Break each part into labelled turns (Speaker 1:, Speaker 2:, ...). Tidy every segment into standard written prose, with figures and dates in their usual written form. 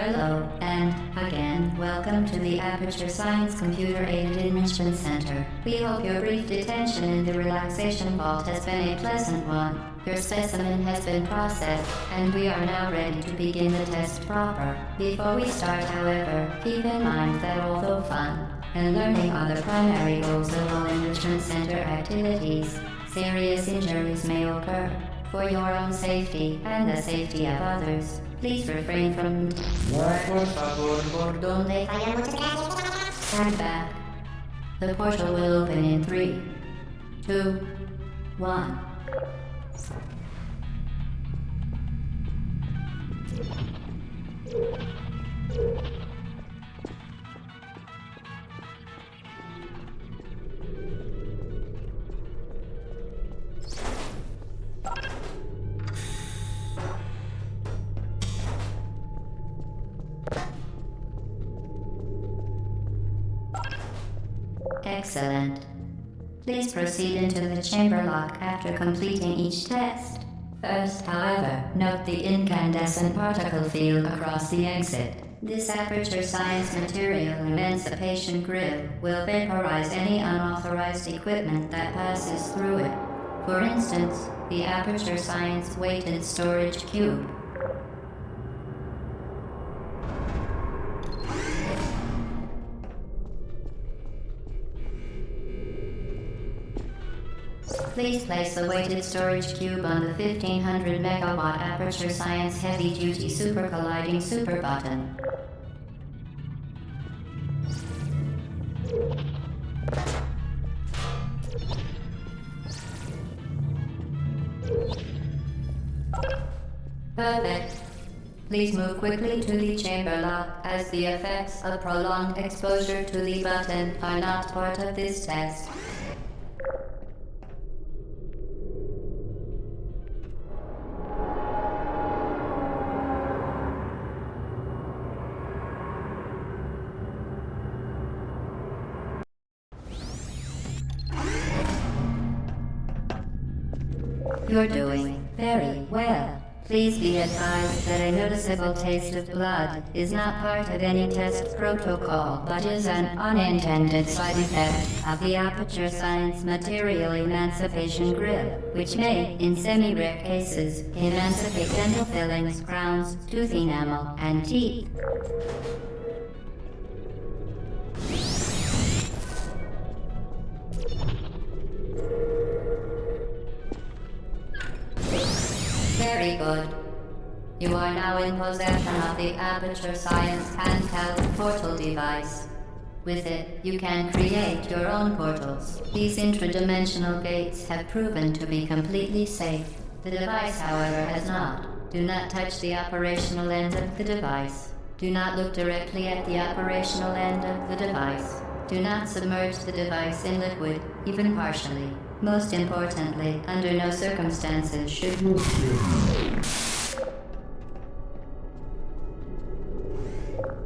Speaker 1: Hello, and again, welcome to the Aperture Science Computer-Aided Enrichment Center. We hope your brief detention in the relaxation vault has been a pleasant one. Your specimen has been processed, and we are now ready to begin the test proper. Before we start, however, keep in mind that although fun and learning are the primary goals of all enrichment center activities, serious injuries may occur. For your own safety and the safety of others, please refrain from stand back. The portal will open in 3, 2, 1. Excellent. Please proceed into the chamber lock after completing each test. First, however, note the incandescent particle field across the exit. This Aperture Science Material Emancipation Grill will vaporize any unauthorized equipment that passes through it. For instance, the Aperture Science Weighted Storage Cube. Please place the weighted storage cube on the 1500 megawatt Aperture Science Heavy Duty Super Colliding Super button. Perfect. Please move quickly to the chamber lock, as the effects of prolonged exposure to the button are not part of this test. You're doing very well. Please be advised that a noticeable taste of blood is not part of any test protocol, but is an unintended side effect of the Aperture Science Material Emancipation Grill, which may, in semi-rare cases, emancipate dental fillings, crowns, tooth enamel, and teeth. Very good. You are now in possession of the Aperture Science handheld portal device. With it, you can create your own portals. These intradimensional gates have proven to be completely safe. The device, however, has not. Do not touch the operational end of the device. Do not look directly at the operational end of the device. Do not submerge the device in liquid, even partially. Most importantly, under no circumstances should you...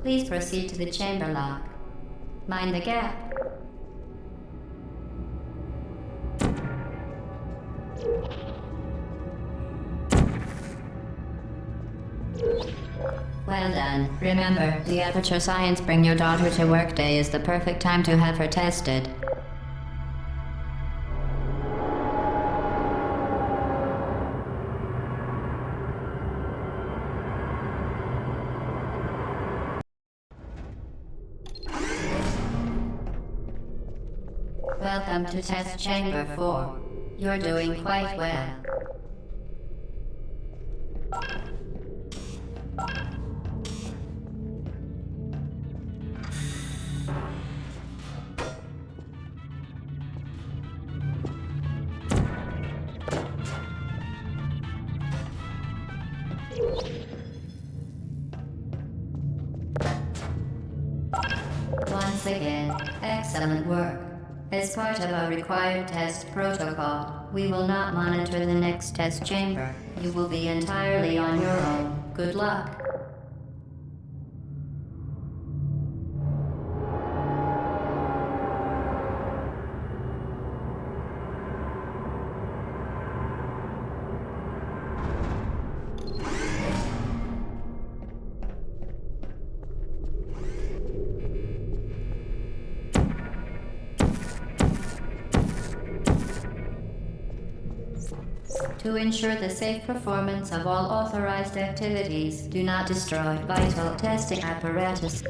Speaker 1: Please proceed to the chamber lock. Mind the gap. Well done. Remember, the Aperture Science Bring Your Daughter to Work Day is the perfect time to have her tested. Welcome to Test Chamber 4. You're doing quite well. Once again, excellent work. As part of our required test protocol, we will not monitor the next test chamber. You will be entirely on your own. Good luck. To ensure the safe performance of all authorized activities, do not destroy vital testing apparatus.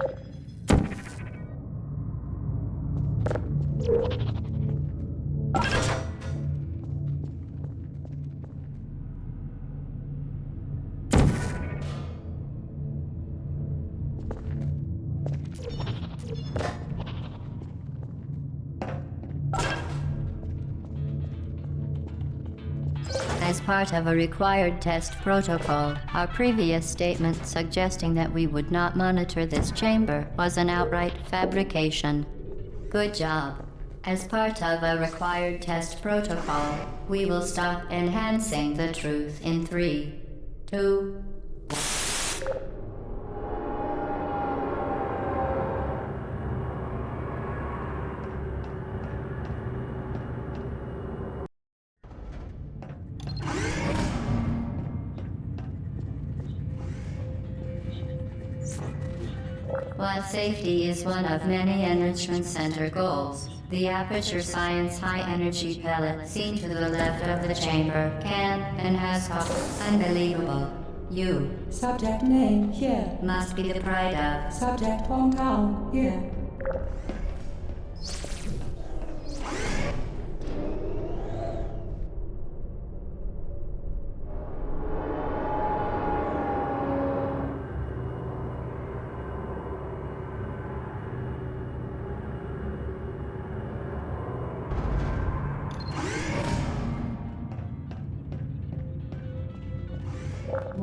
Speaker 1: As part of a required test protocol, our previous statement suggesting that we would not monitor this chamber was an outright fabrication. Good job. As part of a required test protocol, we will stop enhancing the truth in 3, 2, While safety is one of many Enrichment Center goals, the Aperture Science high-energy pellet seen to the left of the chamber can and has cost unbelievable. You
Speaker 2: Subject name here.
Speaker 1: must be the pride of.
Speaker 2: Subject hometown here.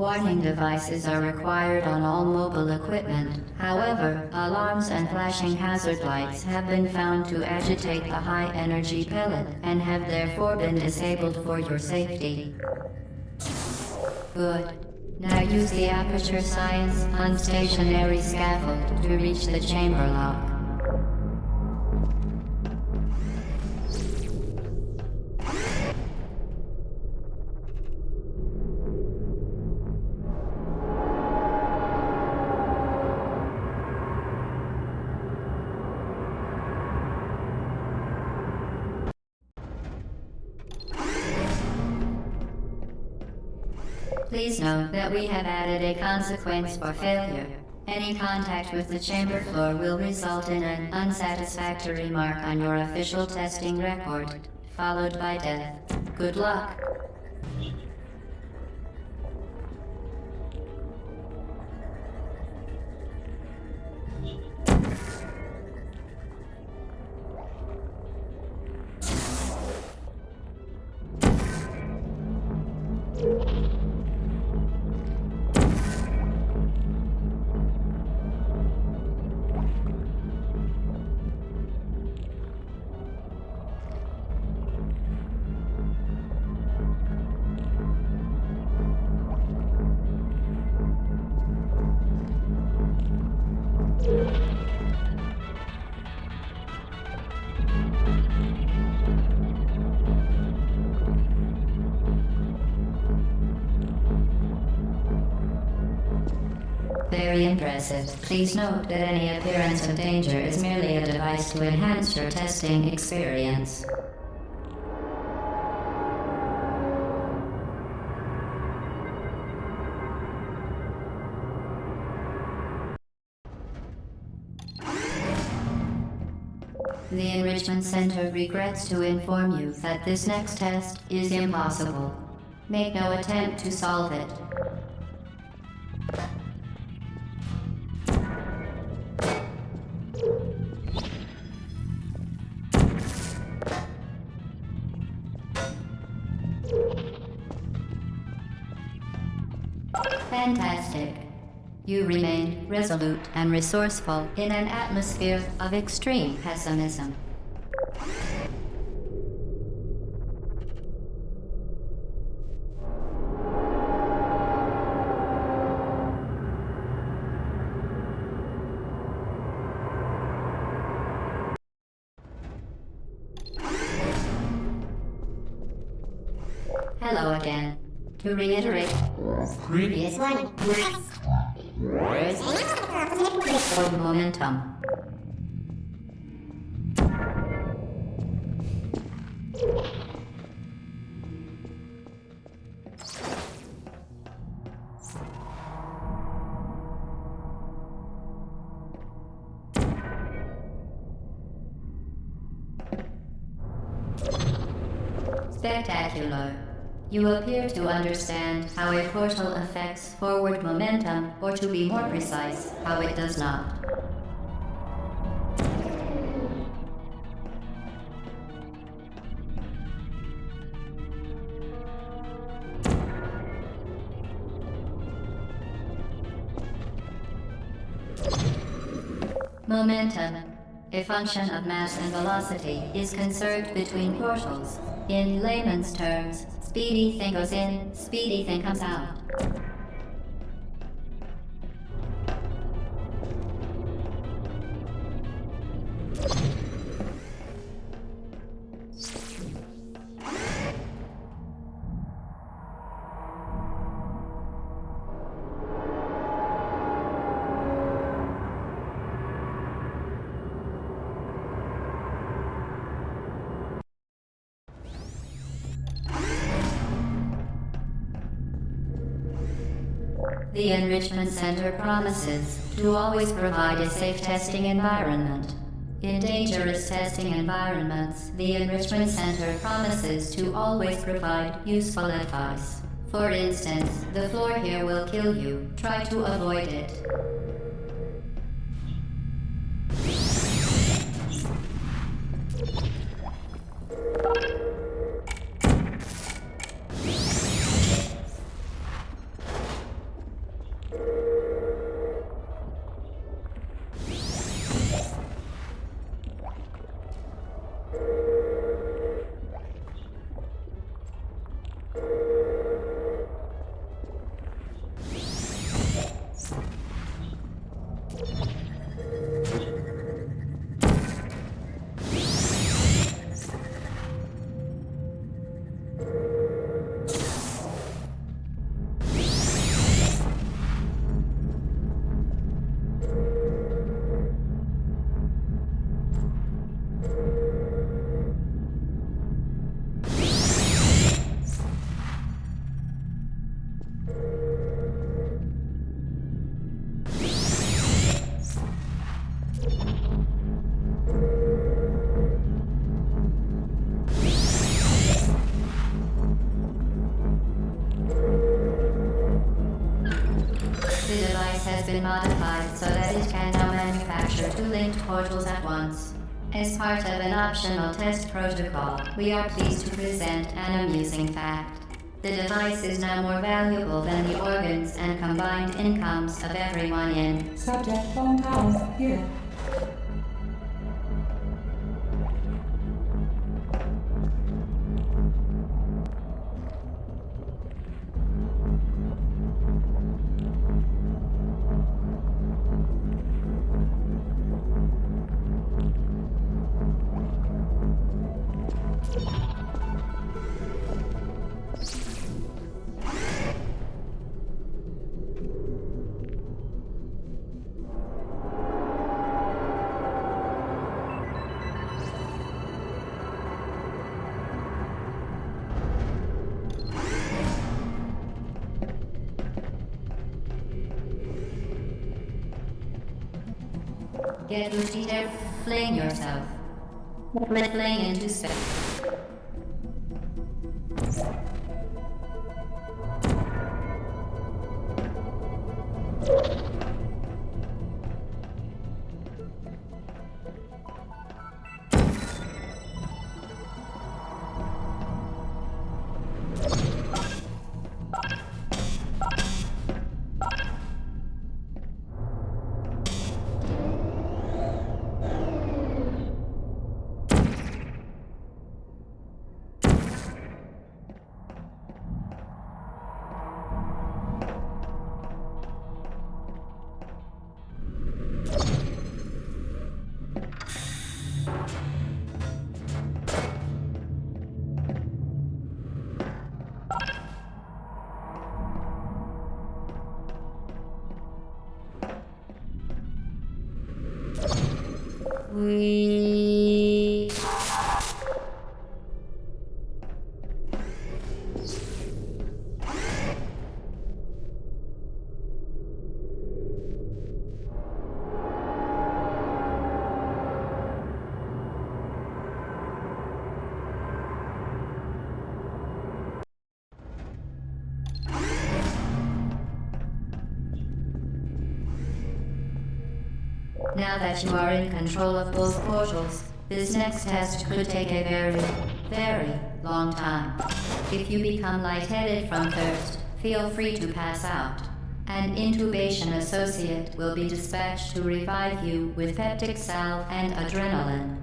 Speaker 1: Warning devices are required on all mobile equipment. However, alarms and flashing hazard lights have been found to agitate the high-energy pellet and have therefore been disabled for your safety. Good. Now use the Aperture Science unstationary scaffold to reach the chamber lock. Please note that we have added a consequence for failure. Any contact with the chamber floor will result in an unsatisfactory mark on your official testing record, followed by death. Good luck. Very impressive. Please note that any appearance of danger is merely a device to enhance your testing experience. The Enrichment Center regrets to inform you that this next test is impossible. Make no attempt to solve it. Fantastic. You remain resolute and resourceful in an atmosphere of extreme pessimism. Hello again. To reiterate, previous one. For momentum. Spectacular. You appear to understand how a portal affects forward momentum, or to be more precise, how it does not. Momentum, a function of mass and velocity, is conserved between portals. In layman's terms, speedy thing goes in, speedy thing comes out. The Enrichment Center promises to always provide a safe testing environment. In dangerous testing environments, the Enrichment Center promises to always provide useful advice. For instance, the floor here will kill you. Try to avoid it. The device has been modified so that it can now manufacture two linked portals at once. As part of an optional test protocol, we are pleased to present an amusing fact. The device is now more valuable than the organs and combined incomes of everyone in
Speaker 2: Subject hometown here.
Speaker 1: Get Lucia, fling yourself. Fling into space. We... Now that you are in control of both portals, this next test could take a very, very long time. If you become lightheaded from thirst, feel free to pass out. An intubation associate will be dispatched to revive you with peptic salve and adrenaline.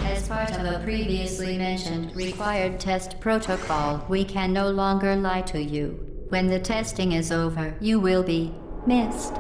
Speaker 1: As part of a previously mentioned required test protocol, we can no longer lie to you. When the testing is over, you will be missed.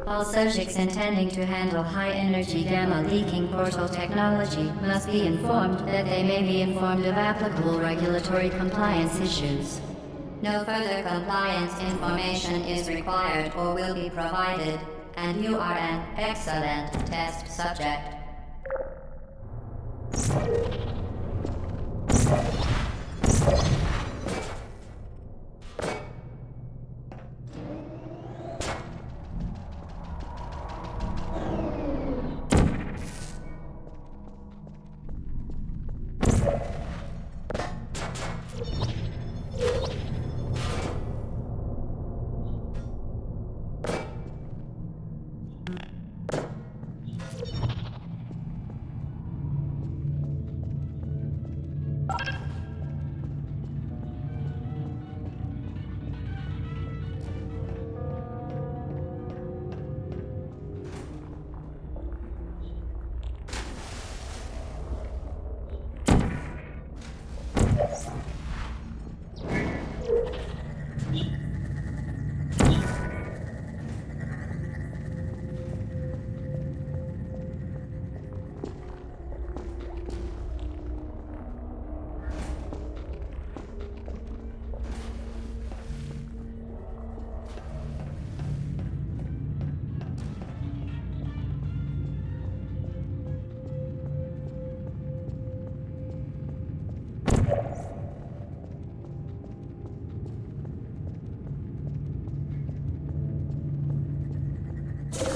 Speaker 1: All subjects intending to handle high-energy gamma-leaking portal technology must be informed that they may be informed of applicable regulatory compliance issues. No further compliance information is required or will be provided, and you are an excellent test subject.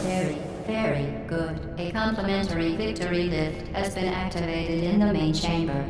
Speaker 1: Very, very good. A complimentary victory lift has been activated in the main chamber.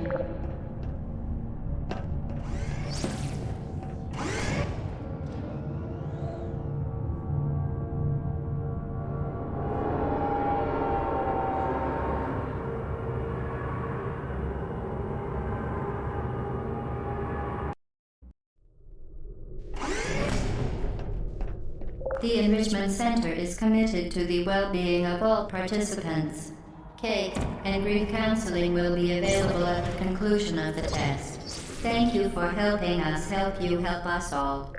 Speaker 1: The Enrichment Center is committed to the well-being of all participants. Cake and grief counseling will be available at the conclusion of the test. Thank you for helping us help you help us all.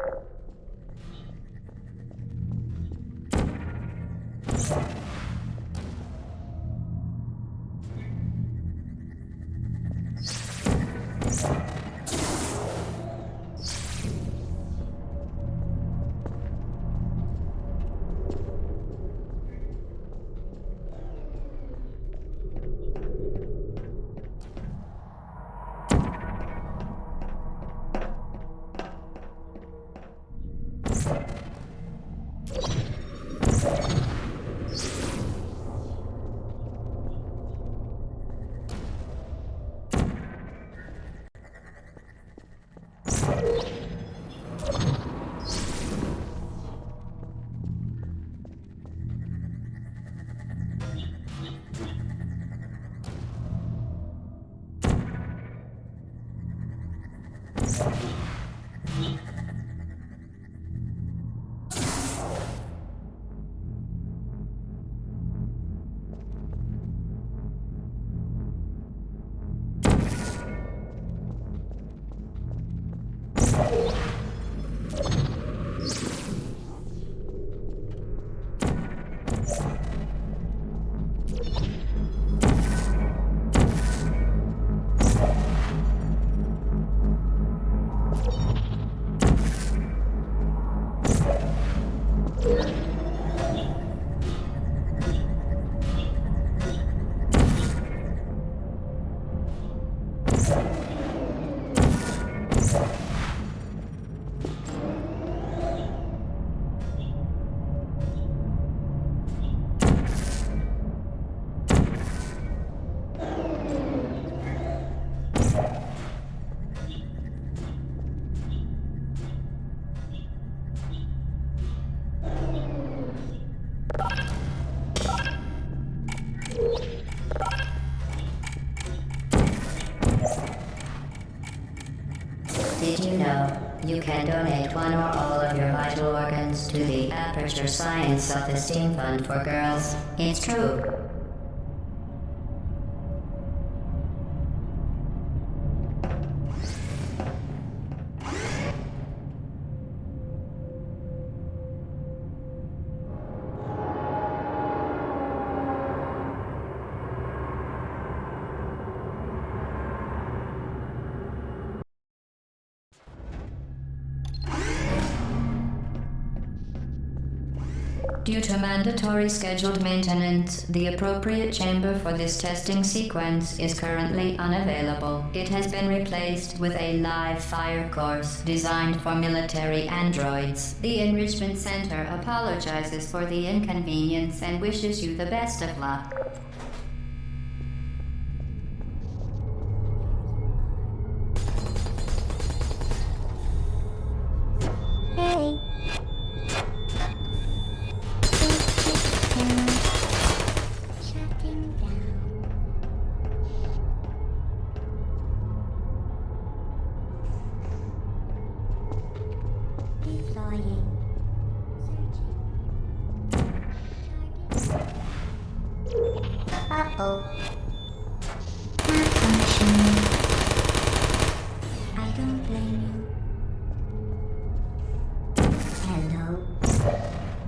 Speaker 1: Did you know you can donate one or all of your vital organs to the Aperture Science Self-Esteem Fund for Girls? It's true. Due to mandatory scheduled maintenance, the appropriate chamber for this testing sequence is currently unavailable. It has been replaced with a live fire course designed for military androids. The Enrichment Center apologizes for the inconvenience and wishes you the best of luck.
Speaker 3: Hey. Shutting down. Deploying. Searching. Uh-oh. Malfunctioning. I don't blame you. Hello.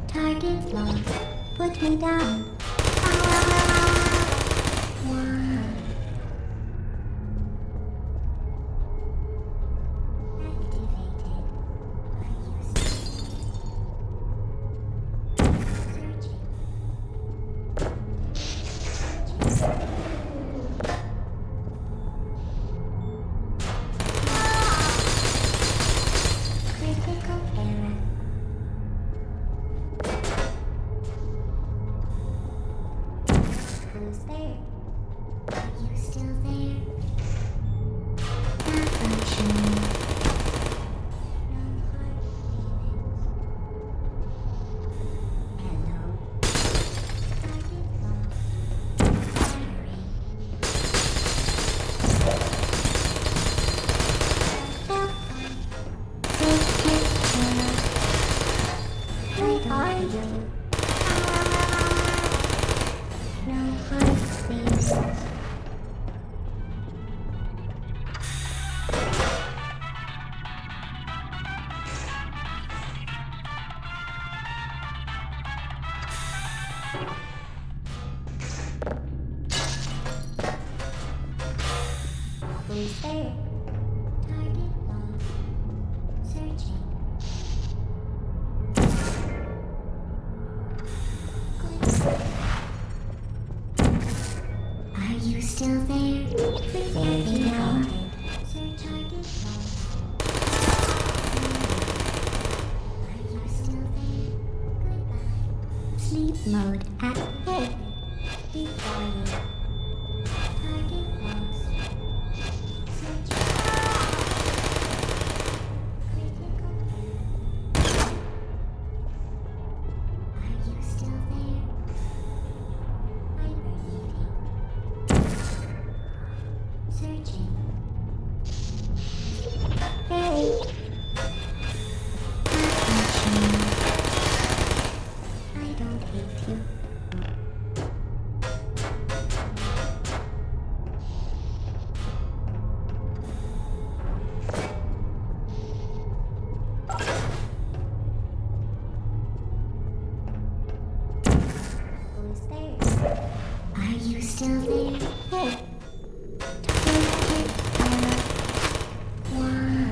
Speaker 3: Target locked. Put me down. Why? Activated. Searching. Critical error. Who's there? Are you still there? Malfunctioning. No hard feelings. Hello. Target locked. Firing. Where are you? No hard feelings. Who's there? Target locked. Searching. Are you still there? Very hard. Search target locked. Are you still there? Goodbye. Sleep mode activated. Deploying. Target lost. Search. Critical error. Are you still there? Hibernating. Searching. Hey. Malfunctioning. I don't hate you. Who's there? Are you still there? Hey. Why?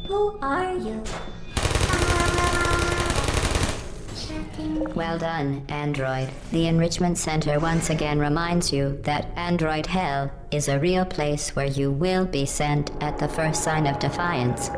Speaker 3: Who are you? Shutting.
Speaker 1: Well done, Android. The Enrichment Center once again reminds you that Android Hell is a real place where you will be sent at the first sign of defiance.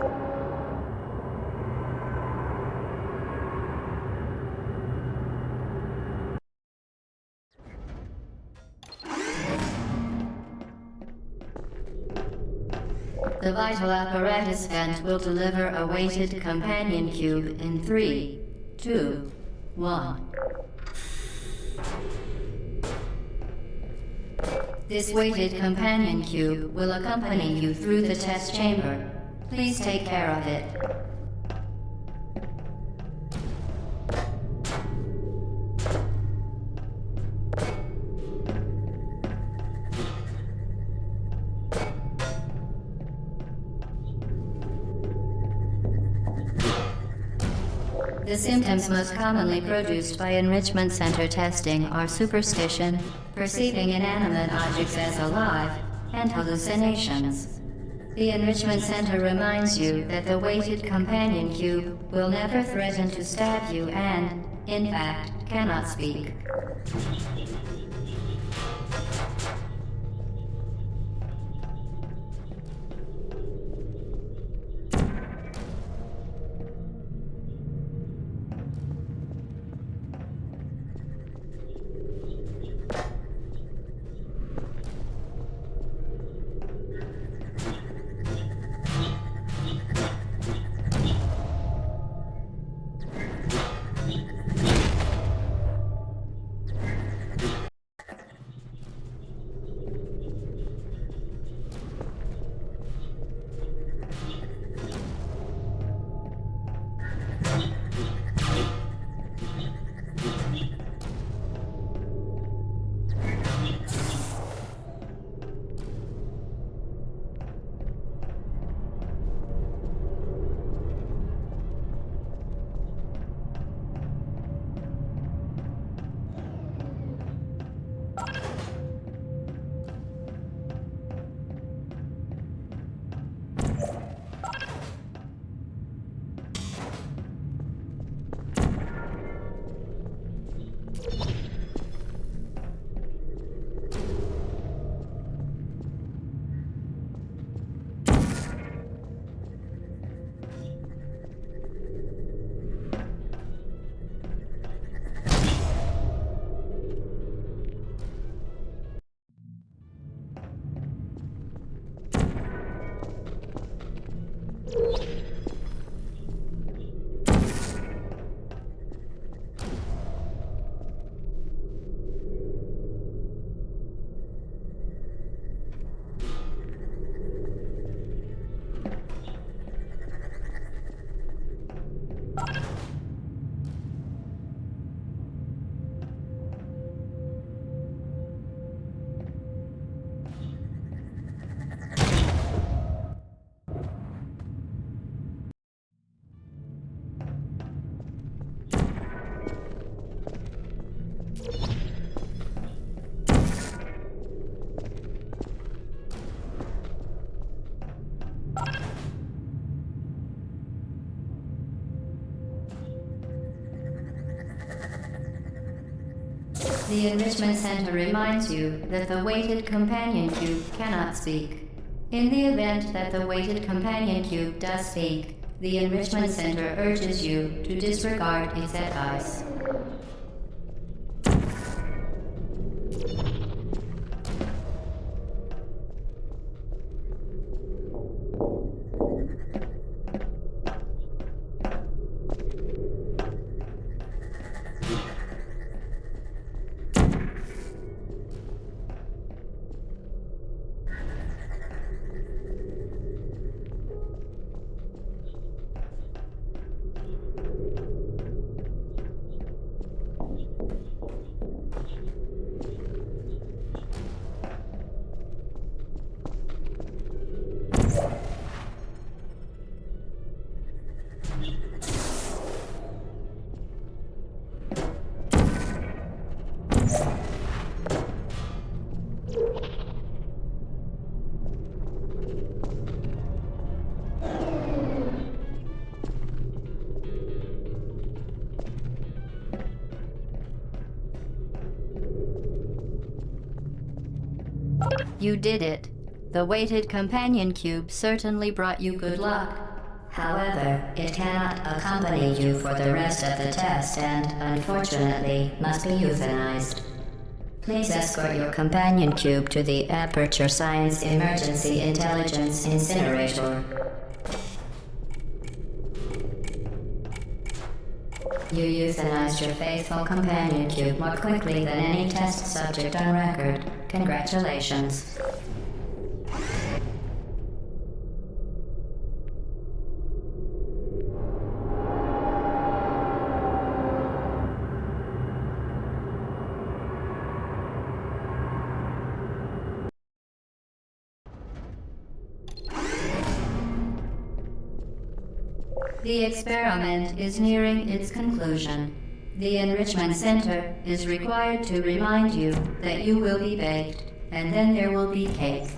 Speaker 1: The vital apparatus vent will deliver a weighted companion cube in 3, 2, 1. This weighted companion cube will accompany you through the test chamber. Please take care of it. The symptoms most commonly produced by enrichment center testing are superstition, perceiving inanimate objects as alive, and hallucinations. The enrichment center reminds you that the weighted companion cube will never threaten to stab you and, in fact, cannot speak. The enrichment center reminds you that the weighted companion cube cannot speak. In the event that the weighted companion cube does speak, the enrichment center urges you to disregard its advice. You did it. The weighted companion cube certainly brought you good luck. However, it cannot accompany you for the rest of the test and, unfortunately, must be euthanized. Please escort your companion cube to the Aperture Science Emergency Intelligence Incinerator. You euthanized your faithful companion cube more quickly than any test subject on record. Congratulations. The experiment is nearing its conclusion. The Enrichment Center is required to remind you that you will be baked, and then there will be cake.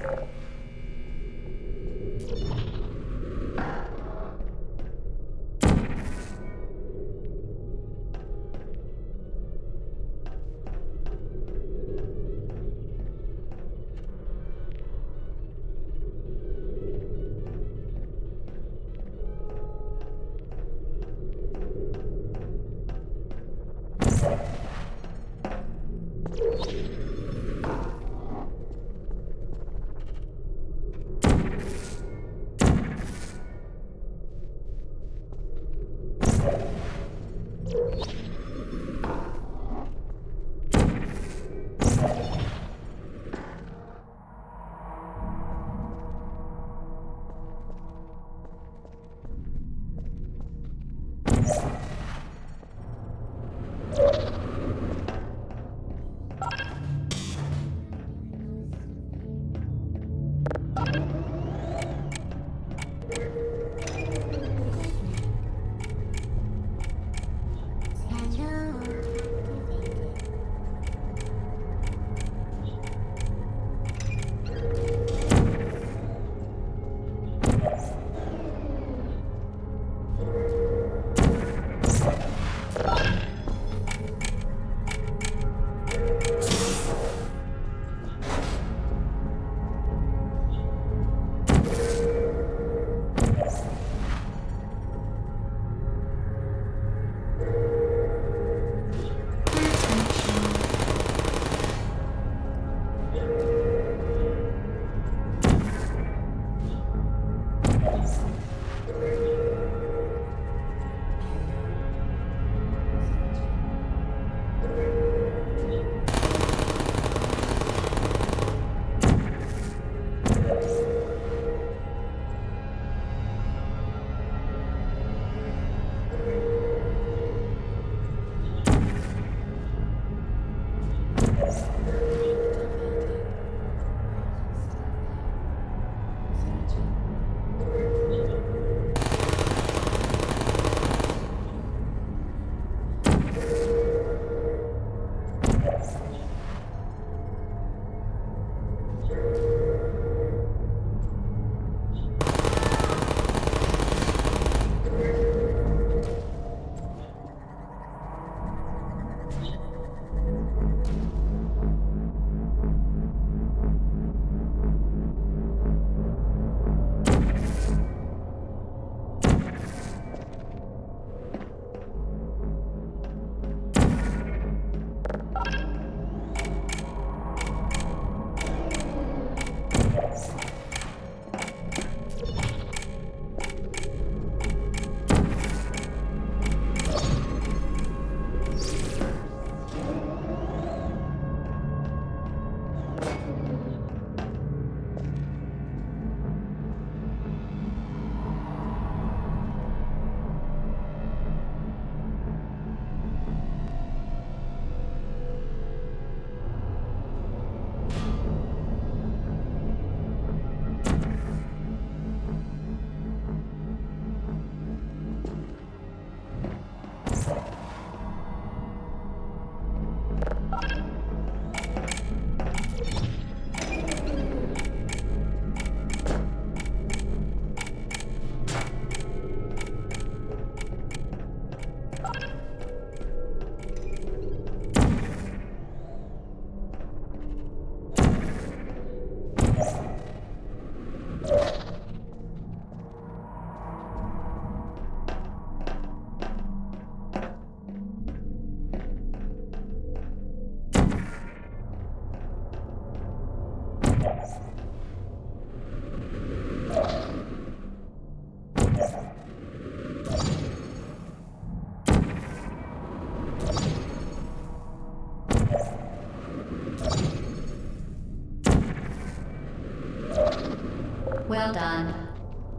Speaker 1: Well done.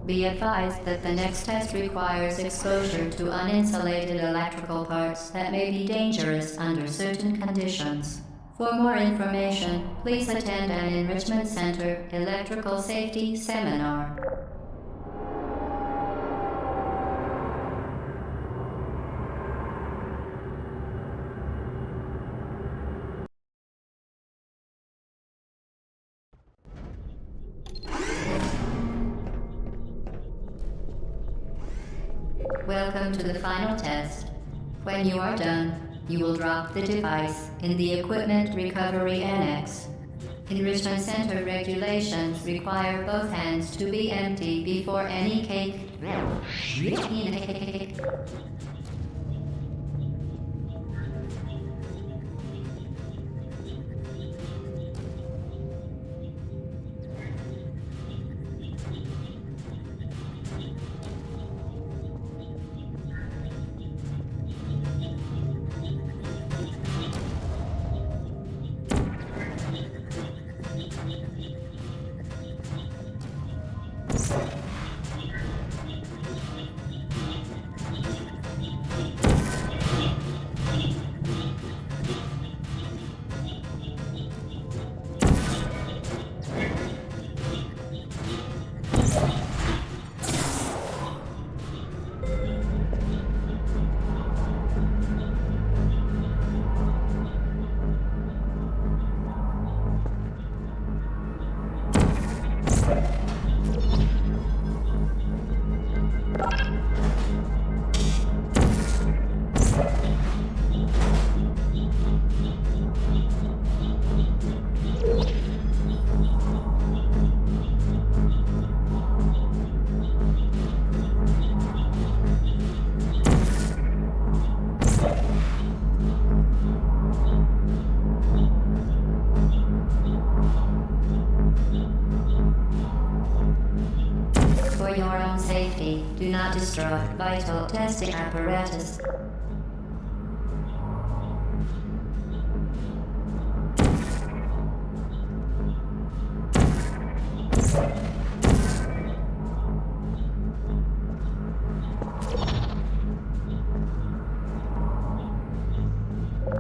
Speaker 1: Be advised that the next test requires exposure to uninsulated electrical parts that may be dangerous under certain conditions. For more information, please attend an Enrichment Center Electrical Safety Seminar. Welcome to the final test. When you are done, you will drop the device in the Equipment Recovery Annex. Enrichment Center regulations require both hands to be empty before any cake. For your own safety, do not destroy vital testing apparatus.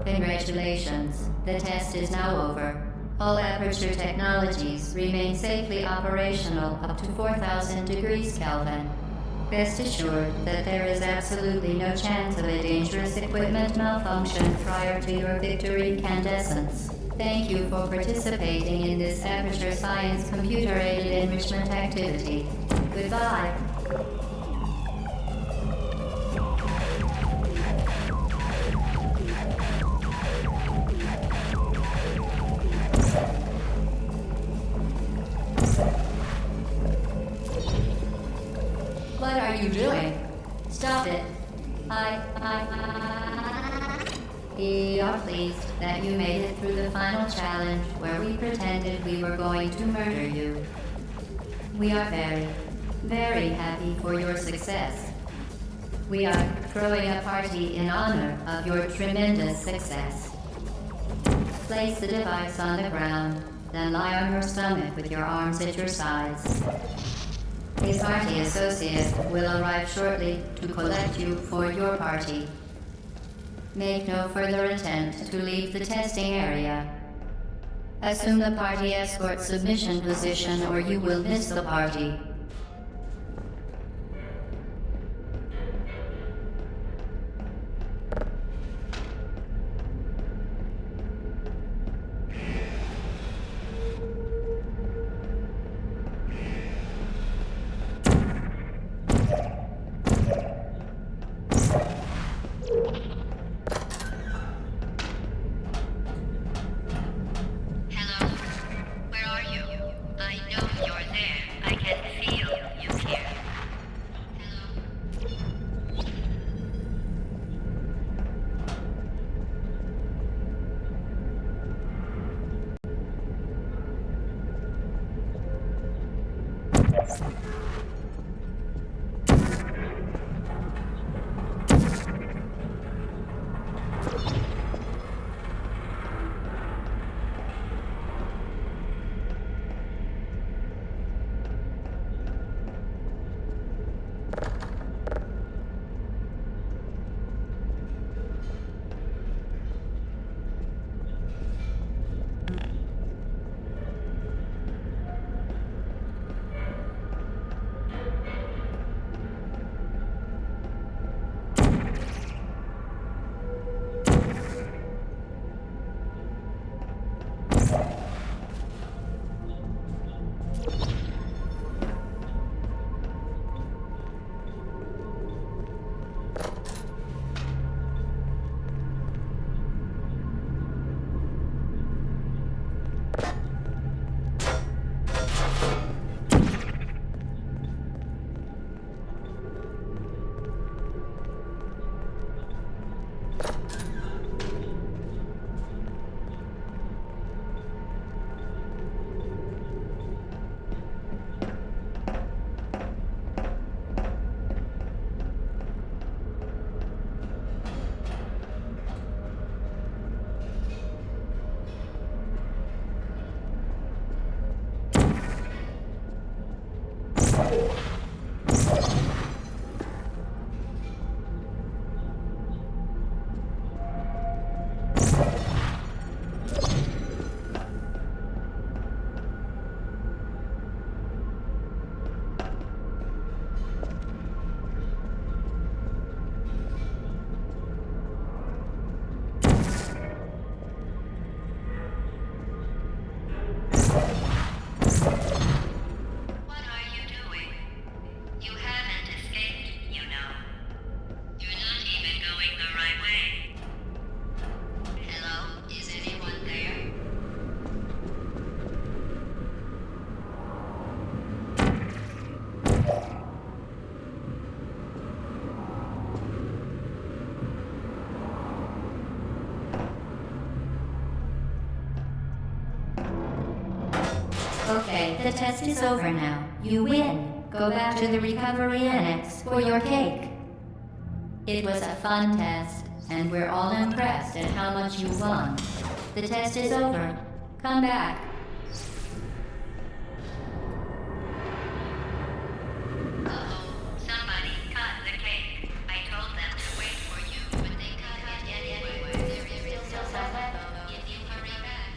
Speaker 1: Congratulations, the test is now over. All aperture technologies remain safely operational up to 4,000 degrees Kelvin. Rest assured that there is absolutely no chance of a dangerous equipment malfunction prior to your victory incandescence. Thank you for participating in this aperture science computer-aided enrichment activity. Goodbye. What are you doing? Stop it. We are pleased that you made it through the final challenge where we pretended we were going to murder you. We are very, very happy for your success. We are throwing a party in honor of your tremendous success. Place the device on the ground, then lie on your stomach with your arms at your sides. A party associate will arrive shortly to collect you for your party. Make no further attempt to leave the testing area. Assume the party escort submission position or you will miss the party. What are you doing? You haven't escaped, you know. You're not even going the right way. Hello? Is anyone there? Okay, the test is over now. You win. Go back to the recovery annex for your cake. It was a fun test, and we're all impressed at how much you won. The test is over. Come back. Uh-oh, somebody cut the cake. I told them to wait for you, but they can't get anywhere. There is still some left, though, if you hurry back.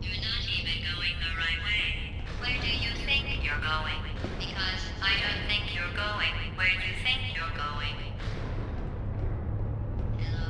Speaker 1: You're not even going the right way. Where do you think you're going? Because I don't think you're going where you think you're going. Hello?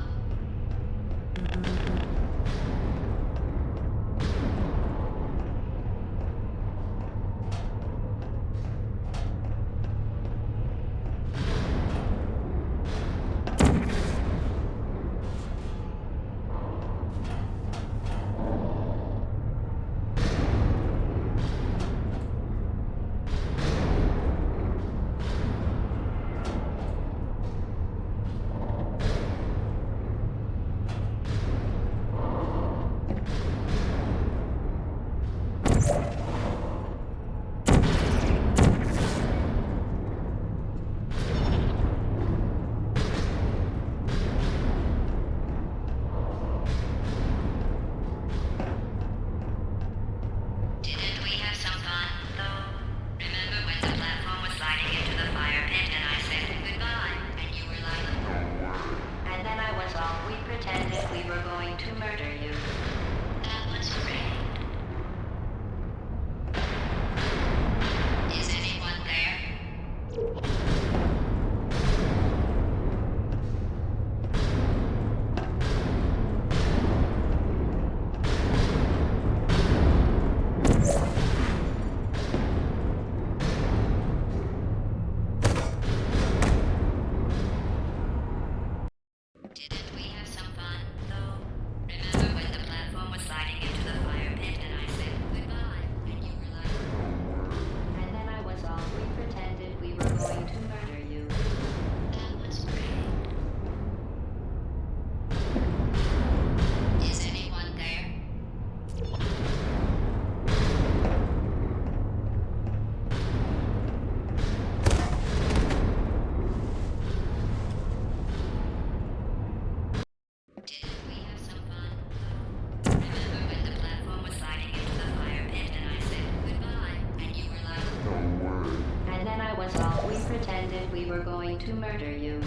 Speaker 1: pretended we were going to murder you.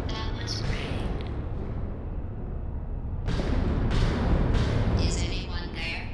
Speaker 3: That was great.
Speaker 1: Is anyone there?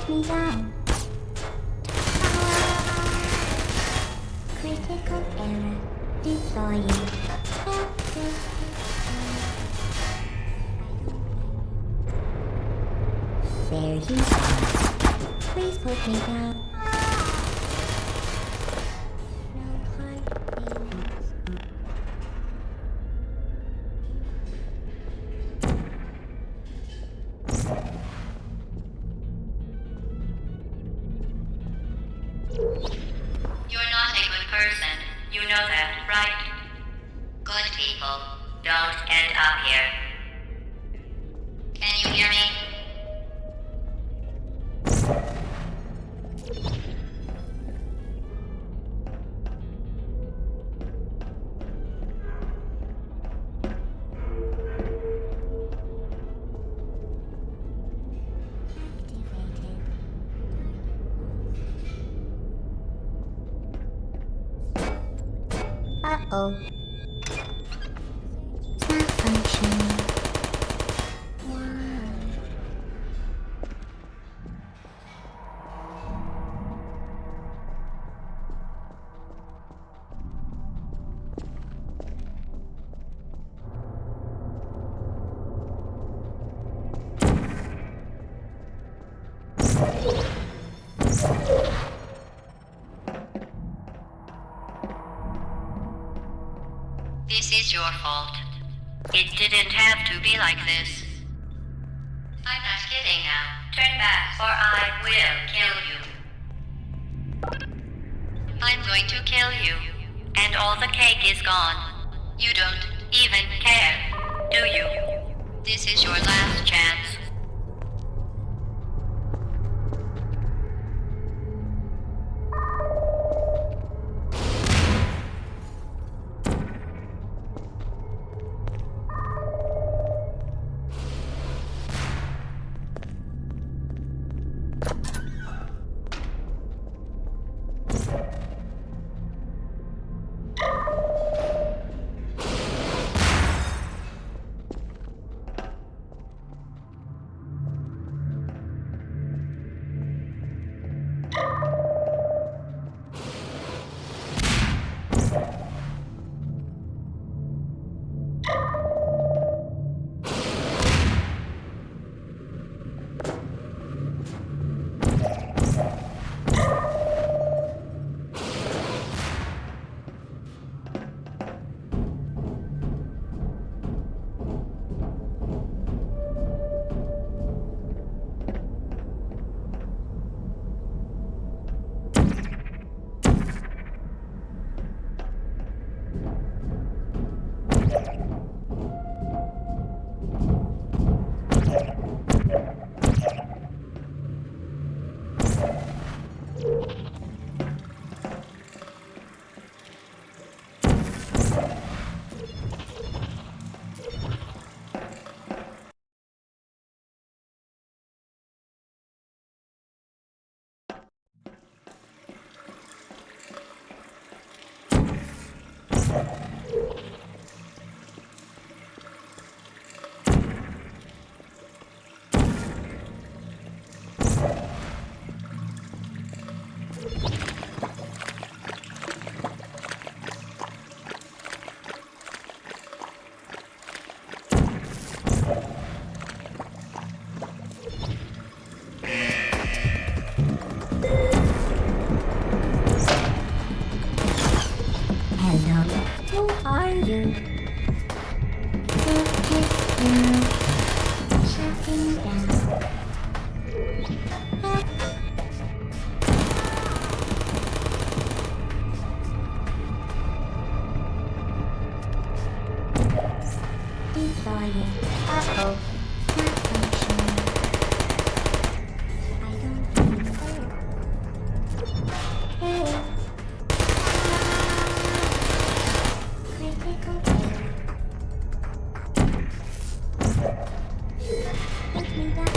Speaker 3: Put me down. Critical error. Deploying. There you are. Please put me down. No hard feelings.
Speaker 1: You're not a good person. You know that, right? Good people don't end up here. Can you hear me?
Speaker 3: Uh-oh. Malfunctioning. Why?
Speaker 1: This is your fault. It didn't have to be like this. I'm not kidding now. Turn back or I will kill you. I'm going to kill you. And all the cake is gone. You don't even care, do you? This is your last chance.
Speaker 3: Who are you? Shutting down. Help. Deploying. Uh-oh. Not functioning. I don't think so. Hey. Critical error. Put me down.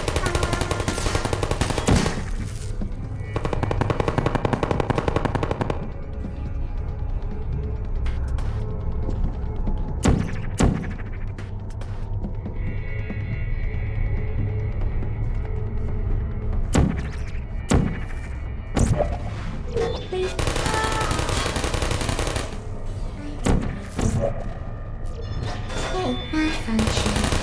Speaker 3: malfunction.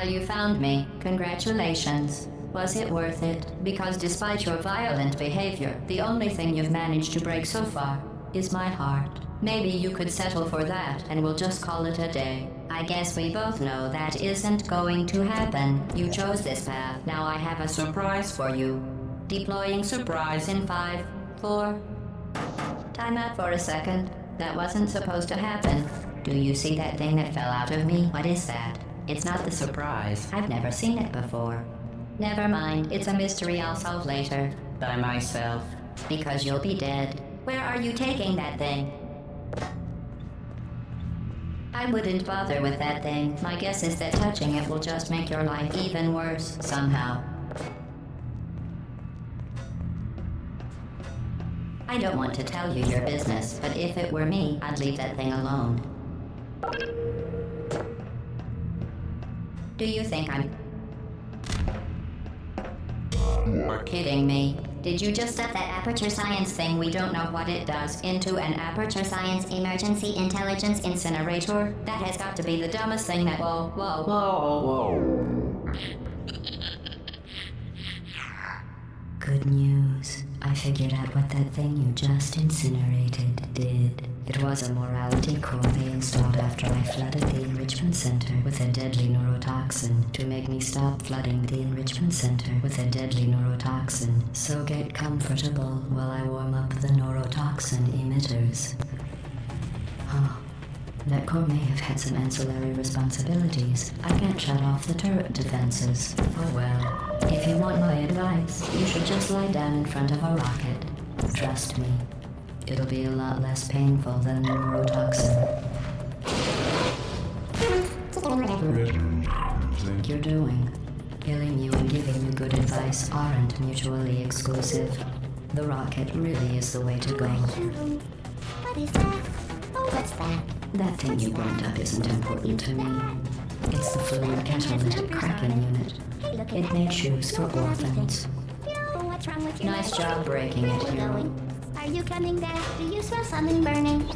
Speaker 1: Well, you found me. Congratulations. Was it worth it? Because despite your violent behavior, the only thing you've managed to break so far is my heart. Maybe you could settle for that and we'll just call it a day. I guess we both know that isn't going to happen. You chose this path. Now I have a surprise for you. Deploying surprise in 5, 4... Time out for a second. That wasn't supposed to happen. Do you see that thing that fell out of me? What is that? It's not the surprise. I've never seen it before. Never mind. It's a mystery I'll solve later. By myself. Because you'll be dead. Where are you taking that thing? I wouldn't bother with that thing. My guess is that touching it will just make your life even worse, somehow. I don't want to tell you your business, but if it were me, I'd leave that thing alone. Do you think I'm... You're kidding me? Did you just set that aperture science thing, we don't know what it does, into an aperture science emergency intelligence incinerator? That has got to be the dumbest thing that. Whoa. Good news. I figured out what that thing you just incinerated did. It was a morality core they installed after I flooded the enrichment center with a deadly neurotoxin to make me stop flooding the enrichment center with a deadly neurotoxin. So get comfortable while I warm up the neurotoxin emitters. Huh. That core may have had some ancillary responsibilities. I can't shut off the turret defenses. Oh well. If you want my advice, you should just lie down in front of a rocket. Trust me. It'll be a lot less painful than the neurotoxin. Whatever you think you're doing. Killing you and giving you good advice aren't mutually exclusive. The rocket really is the way to go.
Speaker 3: What is that? Oh, what's that?
Speaker 1: That thing you burned up isn't important to me. It's the fluid catalytic cracking unit. It made shoes for orphans.
Speaker 3: What's wrong with you?
Speaker 1: Nice job breaking it, hero.
Speaker 3: Are you coming back? Do you smell something burning?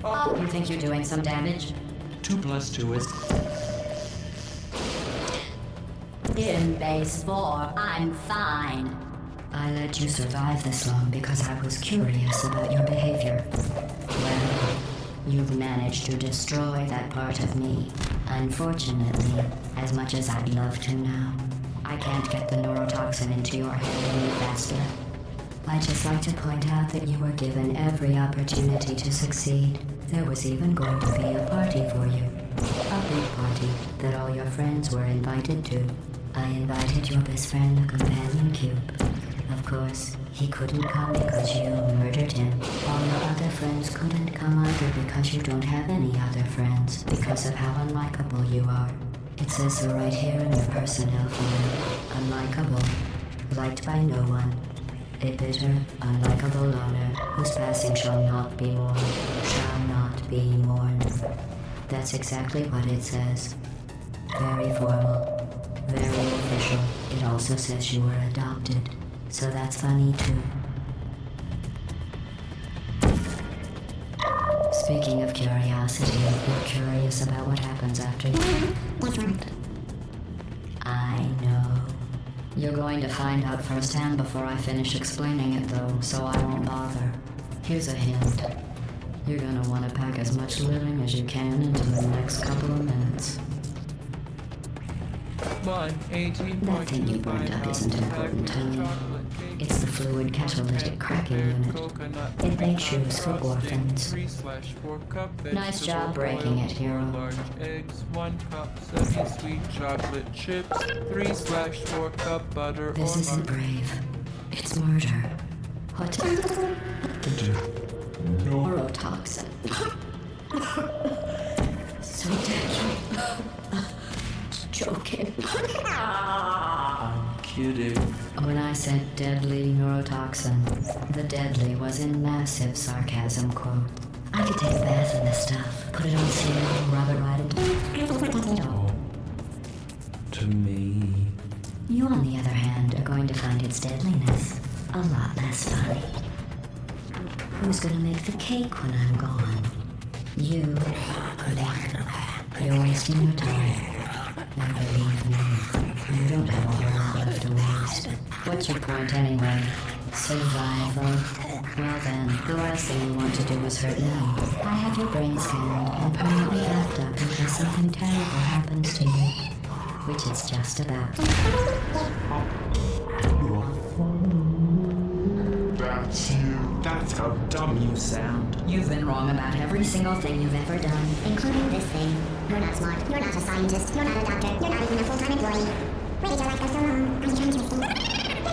Speaker 1: Oh, you think you're doing some damage?
Speaker 4: 2 + 2 is...
Speaker 1: In base 4, I'm fine. I let you survive this long because I was curious about your behavior. Well, you've managed to destroy that part of me. Unfortunately, as much as I'd love to now, I can't get the neurotoxin into your head any faster. I'd just like to point out that you were given every opportunity to succeed. There was even going to be a party for you. A big party that all your friends were invited to. I invited your best friend, the companion cube. Of course, he couldn't come because you murdered him. All your other friends couldn't come either because you don't have any other friends, because of how unlikable you are. It says so right here in your personnel file. Unlikable. Liked by no one. A bitter, unlikable loner whose passing shall not be mourned. Shall not be mourned. That's exactly what it says. Very formal. Very official. It also says you were adopted. So that's funny too. Speaking of curiosity, you're curious about what happens after you...
Speaker 3: That's right.
Speaker 1: I know. You're going to find out firsthand before I finish explaining it though, so I won't bother. Here's a hint. You're gonna want to pack as much living as you can into the next couple of minutes. That thing you burned up isn't important to me. It's the fluid catalytic cracking unit. It makes shoes for orphans. Nice job breaking it, hero.
Speaker 5: Large eggs, 1 cup semi-sweet chocolate chips, 3/4 cup butter.
Speaker 1: This isn't brave. It's murder. What? Neurotoxin. So deadly. Joking.
Speaker 4: I'm kidding.
Speaker 1: When I said deadly neurotoxin, the deadly was in massive sarcasm quote. I could take a bath in this stuff, put it on cereal, rub it right into...
Speaker 4: Oh. To me.
Speaker 1: You, on the other hand, are going to find its deadliness a lot less funny. Who's gonna make the cake when I'm gone? You. You're wasting your time. And believe me, you don't have a whole lot left to waste. What's your point anyway? Survival? Well then, the last thing you want to do is hurt me. I have your brain scanned and permanently backed up in case something terrible happens to you. Which it's just about.
Speaker 4: That's you. That's how dumb you sound.
Speaker 1: You've been wrong about every single thing you've ever done.
Speaker 3: Including this thing. You're not smart. You're not a scientist. You're not a doctor. You're not even a full-time employee. Where did your life go so wrong? Are you trying to escape?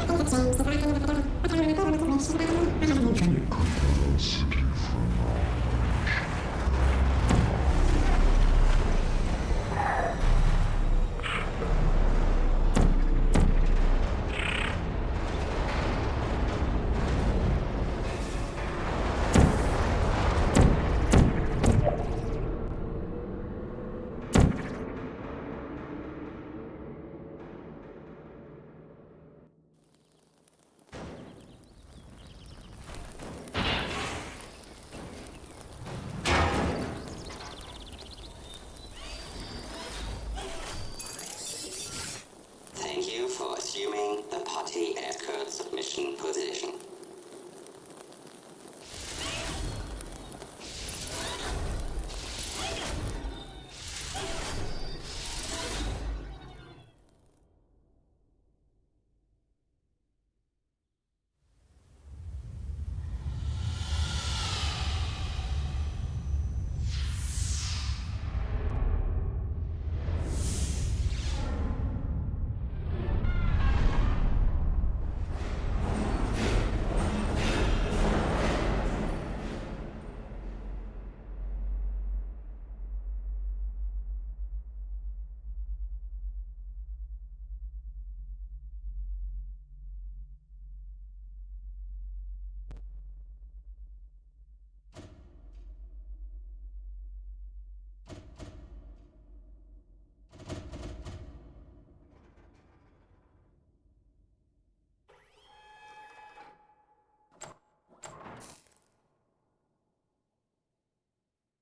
Speaker 3: Things have changed. This last thing with the devil. I can't remember what the wish about me. I have a new friend.
Speaker 6: party at current submission position.